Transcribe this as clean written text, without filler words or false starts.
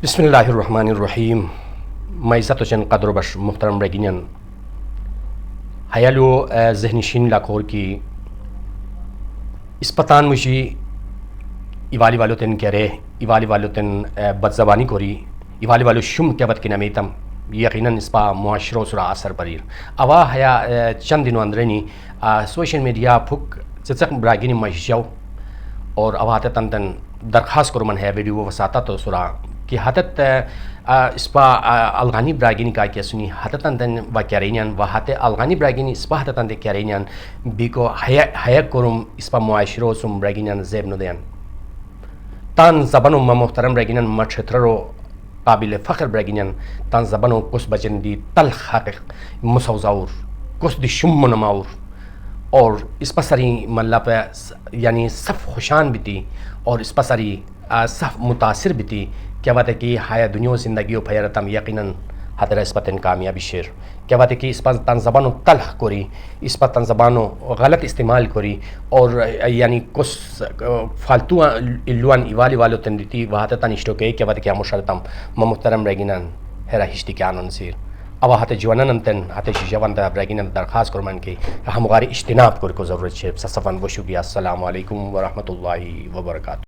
بسم اللہ الرحمن الرحیم. معزت وچن قدر و بش محترم رگینین حیالو ذہنی شین لاکور کی اسپتان مجھے ایوالی والو تن کرے ایوالی والو تن بد زبانی کوری ایوالی والو شم کے بد کی نمیتم یقیناً اس پا معاشروں سرا اثر پریر اوا حیا چند دنوں اندرنی سوشل میڈیا پھک چچک براگینی مجھو اور اوات تن درخواست کرمن ہے ویڈیو وساتا تو سرا کہ حتت اس پا الغانی براگینی کا کیا سنی حتتن دن و کیرینیان و حت الغانی براگینی اس پا حتتن دے کیرینیان بیکو حیا کرم اس پا معاشروں سم براگینیان زیب ندین تان زبانو محترم براگینیان مچھترو قابل فخر براگینیان تان زبانو کس بچن دی تلخ حقیق مسوزاور کس دی شم نماور اور اس پسری ملا پہ یعنی صف خوشان بیتی اور اس پسری صف متاثر بیتی کیا بات ہے کہ حیا دنیا زندگی و پھیرتم یقیناً حضر اس پتن کامیابی شیر کیا بات ہے کہ اس پر تن زبانو تلخ کوری اس پر تن زبانو غلط استعمال کوری اور یعنی کس فالتو الوان ایوالی والو تن دیتی وہاں تن اشتو کے کیا بات ہے کہ مشرتم محترم رگینن ہرا ہشتی کے آنن سیر اب ہاتھ جوانن تن ہاتھ جوان رگینن درخواست کرمان کی ہم غاری اجتناب کو ضرورت ہے صفن و شکریہ. السلام علیکم ورحمۃ اللہ وبرکاتہ.